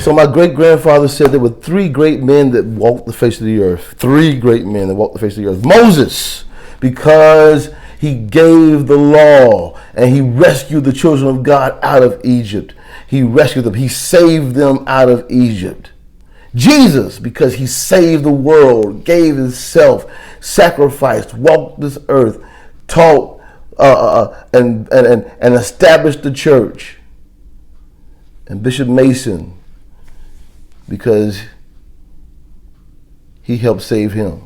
So my great-grandfather said there were three great men that walked the face of the earth. Three great men that walked the face of the earth. Moses, because he gave the law and he rescued the children of God out of Egypt. He rescued them. He saved them out of Egypt. Jesus, because he saved the world, gave himself, sacrificed, walked this earth, taught, and established the church. And Bishop Mason, because he helped save him.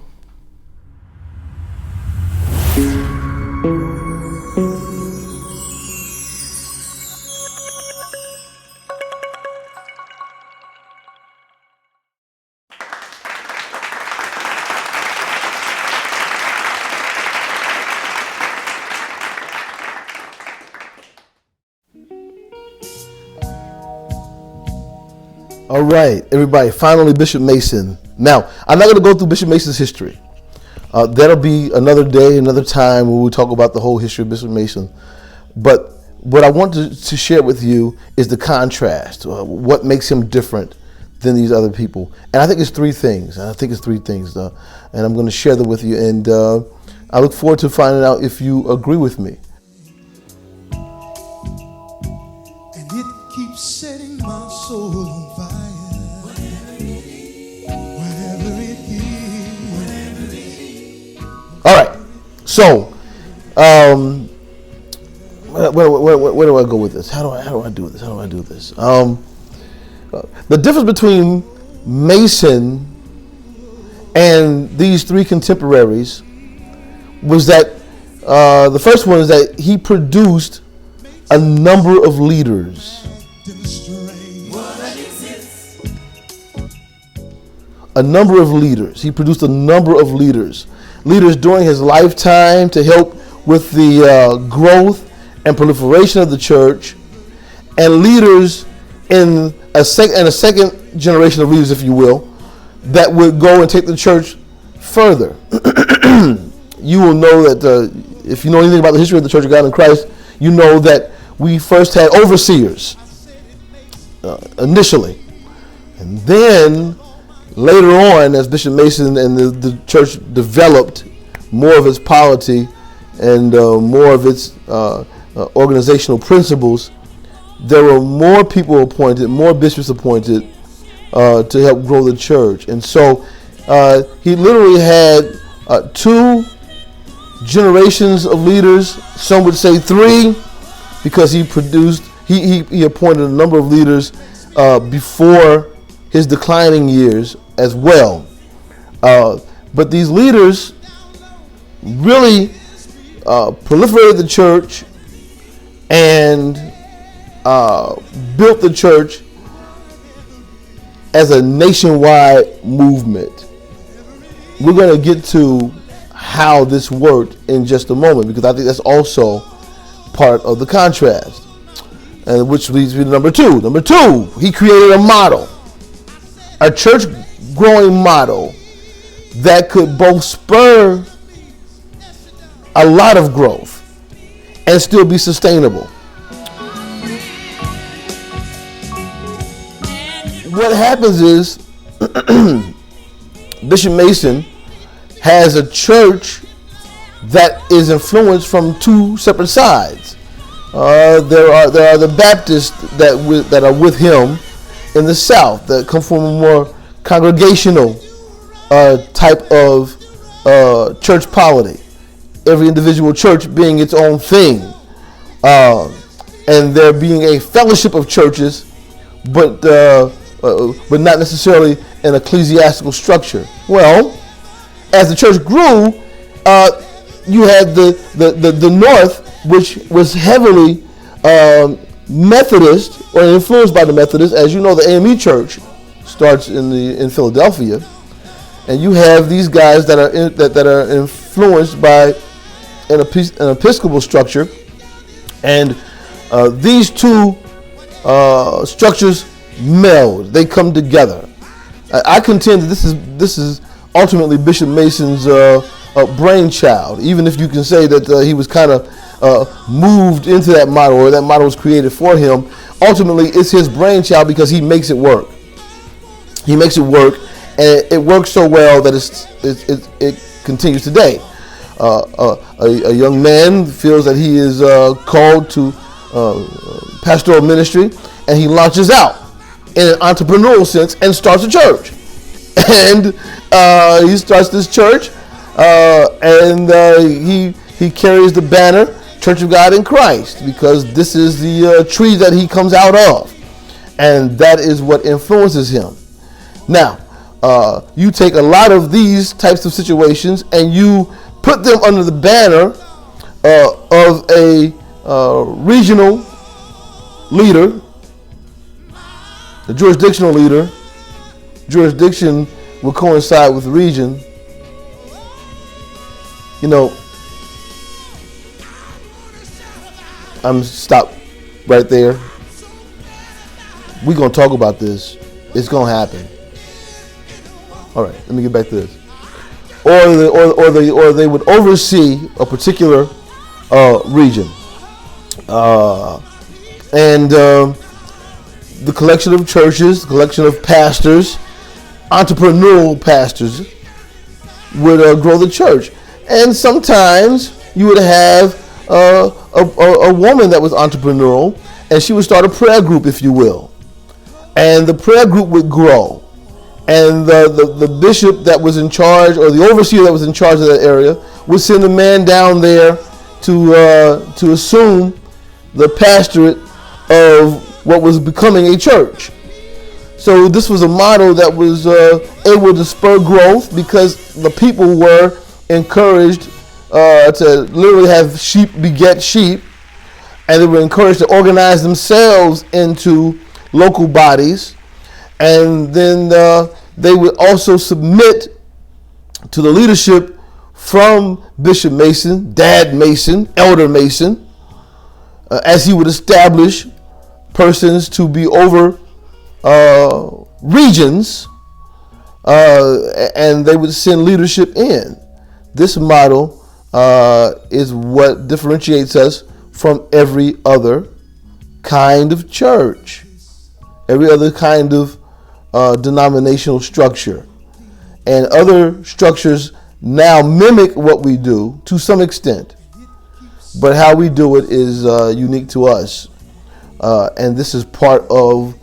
All right, everybody, finally Bishop Mason. Now, I'm not going to go through Bishop Mason's history. That'll be another day, another time when we'll talk about the whole history of Bishop Mason. But what I want to share with you is the contrast, what makes him different than these other people. And I think it's three things. And I'm going to share them with you. And I look forward to finding out if you agree with me. And it keeps setting my soul on fire. All right, so where do I go with this? How do I do this? The difference between Mason and these three contemporaries was that the first one is that he produced a number of leaders. He produced a number of leaders during his lifetime to help with the growth and proliferation of the church, and leaders in a second generation of leaders, if you will, that would go and take the church further. You will know that if you know anything about the history of the Church of God in Christ, you know that we first had overseers initially, and then later on, as Bishop Mason and the church developed more of its polity and more of its organizational principles, there were more people appointed, more bishops appointed to help grow the church. And so he literally had two generations of leaders. Some would say three, because he appointed a number of leaders before his declining years as well. But these leaders really proliferated the church and built the church as a nationwide movement. We're going to get to how this worked in just a moment, because I think that's also part of the contrast, and which leads me to number two. Number two, he created a model, a church growing model that could both spur a lot of growth and still be sustainable. What happens is Bishop Mason has a church that is influenced from two separate sides. There are the Baptists that are with him in the South, that come from a more congregational type of church polity. Every individual church being its own thing, and there being a fellowship of churches, but not necessarily an ecclesiastical structure. Well, as the church grew, you had the North, which was heavily Methodist or influenced by the Methodists. As you know, the AME Church starts in Philadelphia, and you have these guys that are influenced by an Episcopal structure, and these two structures meld. They come together. I contend that this is ultimately Bishop Mason's brainchild, even if you can say that he was kind of moved into that model, or that model was created for him. Ultimately, it's his brainchild because he makes it work. He makes it work, and it works so well that it continues today. A young man feels that he is called to pastoral ministry, and he launches out in an entrepreneurial sense and starts a church. And he starts this church, and he carries the banner Church of God in Christ, because this is the tree that he comes out of, and that is what influences him. Now, you take a lot of these types of situations and you put them under the banner of a regional leader, the jurisdictional leader. Jurisdiction will coincide with region. You know, I'm stop right there. We're gonna talk about this. It's gonna happen. All right, let me get back to this. Or they would oversee a particular region, and the collection of churches, the collection of pastors, entrepreneurial pastors, would grow the church. And sometimes you would have a woman that was entrepreneurial, and she would start a prayer group, if you will, and the prayer group would grow. And the bishop that was in charge, or the overseer that was in charge of that area, would send a man down there to assume the pastorate of what was becoming a church. So this was a model that was able to spur growth, because the people were encouraged to literally have sheep beget sheep, and they were encouraged to organize themselves into local bodies, and then they would also submit to the leadership from Bishop Mason, Dad Mason, Elder Mason, as he would establish persons to be over regions, and they would send leadership in. This model is what differentiates us from every other kind of church, every other kind of denominational structure. And other structures now mimic what we do to some extent, but how we do it is unique to us. And this is part of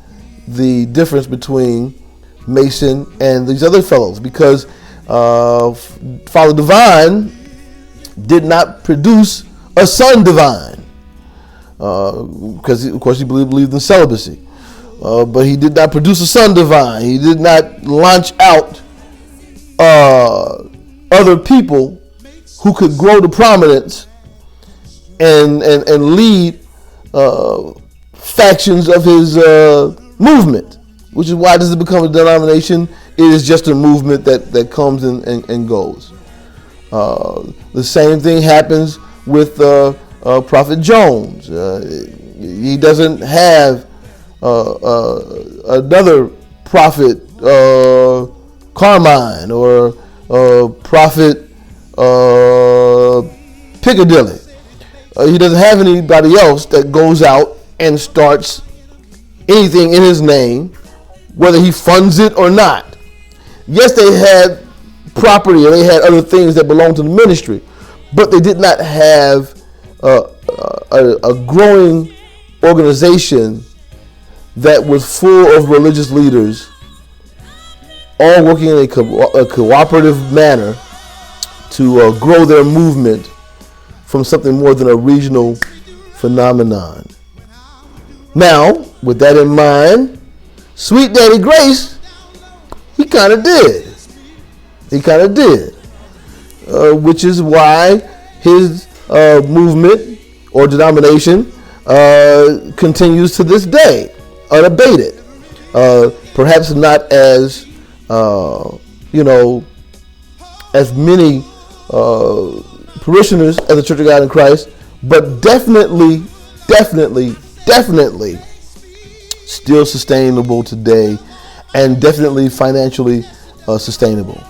the difference between Mason and these other fellows, because Father Divine did not produce a son divine, because of course he believed in celibacy. But he did not produce a son divine. He did not launch out other people who could grow to prominence and lead factions of his movement, which is why does it become a denomination? It is just a movement that comes and goes. The same thing happens with Prophet Jones. He doesn't have another prophet, Carmine, or prophet Piccadilly. He doesn't have anybody else that goes out and starts anything in his name, whether he funds it or not. Yes, they had property and they had other things that belonged to the ministry, but they did not have a growing organization that was full of religious leaders, all working in a cooperative manner to grow their movement from something more than a regional phenomenon. Now, with that in mind, Sweet Daddy Grace, he kind of did. Which is why his movement or denomination continues to this day, unabated. Perhaps not as, as many parishioners as the Church of God in Christ, but definitely still sustainable today, and definitely financially sustainable.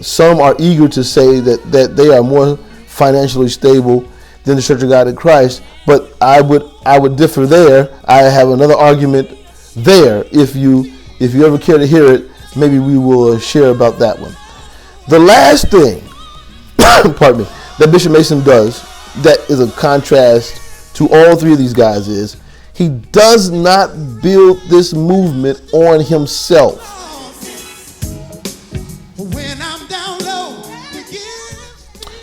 Some are eager to say that they are more financially stable than the Church of God in Christ, but I would differ there. I have another argument there. If you if you ever care to hear it, maybe we will share about that one. The last thing, pardon me, that Bishop Mason does that is a contrast to all three of these guys is he does not build this movement on himself. When I'm down low,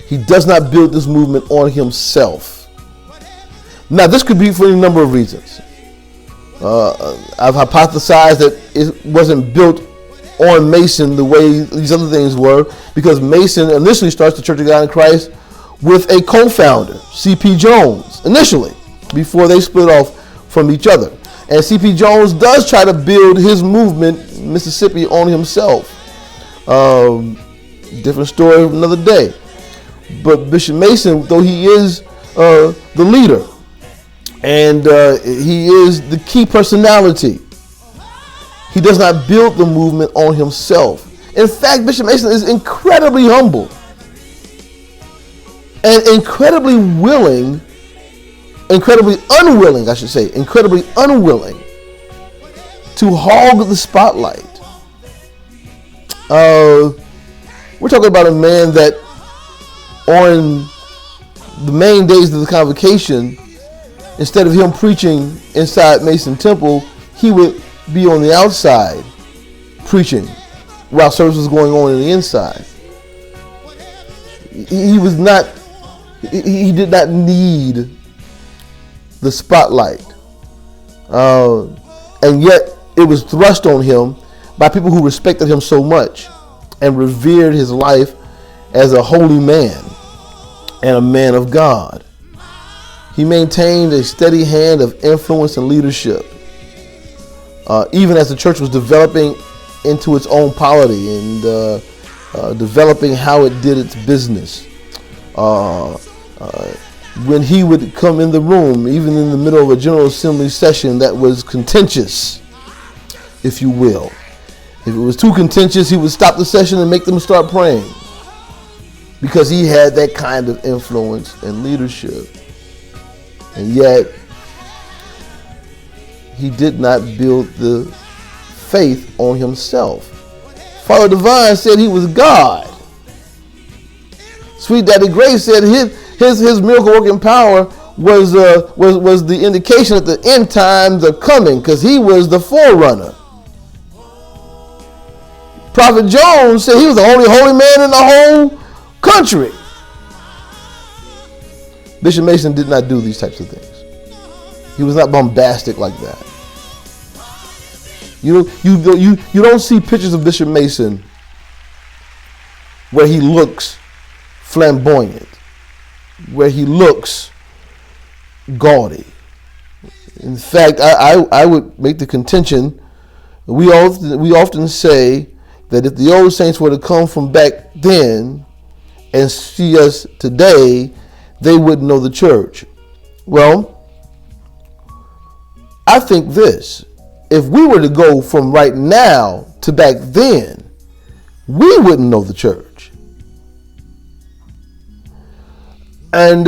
he does not build this movement on himself. Now, this could be for any number of reasons. I've hypothesized that it wasn't built on Mason the way these other things were, because Mason initially starts the Church of God in Christ with a co-founder, C.P. Jones, initially, before they split off from each other. And C.P. Jones does try to build his movement, Mississippi, on himself. Different story of another day. But Bishop Mason, though he is the leader, and he is the key personality, he does not build the movement on himself. In fact, Bishop Mason is incredibly humble and incredibly unwilling to hog the spotlight. We're talking about a man that on the main days of the convocation, instead of him preaching inside Mason Temple, he would be on the outside preaching while service was going on the inside. He did not need the spotlight. And yet it was thrust on him by people who respected him so much and revered his life as a holy man and a man of God. He maintained a steady hand of influence and leadership, even as the church was developing into its own polity and developing how it did its business. When he would come in the room, even in the middle of a General Assembly session that was contentious, if you will. If it was too contentious, he would stop the session and make them start praying, because he had that kind of influence and leadership. And yet, he did not build the faith on himself. Father Divine said he was God. Sweet Daddy Grace said his miracle working power was the indication that the end times are coming, because he was the forerunner. Prophet Jones said he was the only holy man in the whole country. Bishop Mason did not do these types of things. He was not bombastic like that. You don't see pictures of Bishop Mason where he looks flamboyant, where he looks gaudy. In fact, I would make the contention, we often say that if the old saints were to come from back then and see us today, they wouldn't know the church. Well, I think this: if we were to go from right now to back then, we wouldn't know the church. And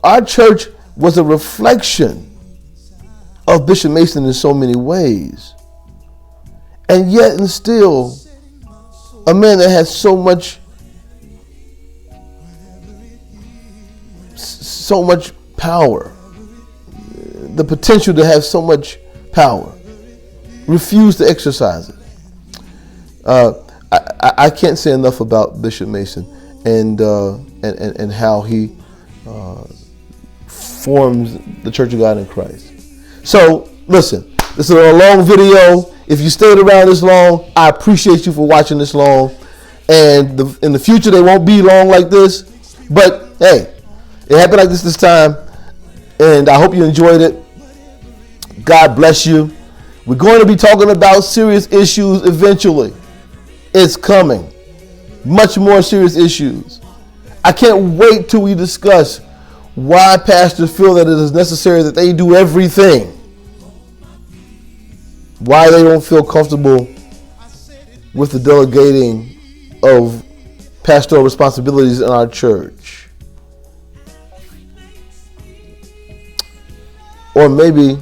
our church was a reflection of Bishop Mason in so many ways. And yet and still, a man that has so much power, the potential to have so much power, refused to exercise it. I can't say enough about Bishop Mason and how he forms the Church of God in Christ. So listen, this is a long video. If you stayed around this long, I appreciate you for watching this long. And in the future, they won't be long like this. But hey, it happened like this time. And I hope you enjoyed it. God bless you. We're going to be talking about serious issues eventually. It's coming. Much more serious issues. I can't wait till we discuss why pastors feel that it is necessary that they do everything. Why they don't feel comfortable with the delegating of pastoral responsibilities in our church. Or maybe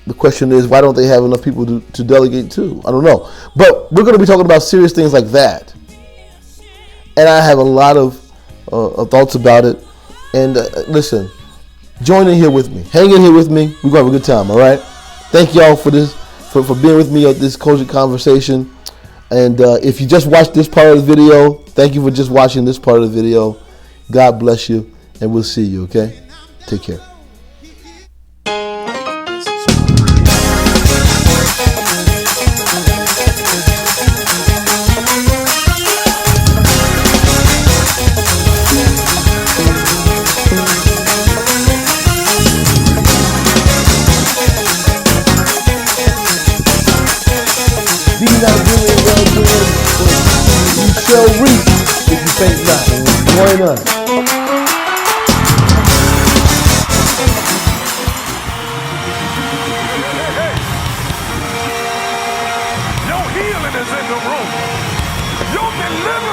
The question is, why don't they have enough people to delegate to? I don't know. But we're going to be talking about serious things like that. And I have a lot of thoughts about it. And listen, join in here with me. Hang in here with me. We're going to have a good time, all right? Thank y'all for this, for being with me at this Cogent Conversation. And if you just watched this part of the video, thank you for just watching this part of the video. God bless you, and we'll see you, okay? Take care. Be not doing well doing, for you shall reap if you faint not. Join us. Your healing is in the room. Your deliverance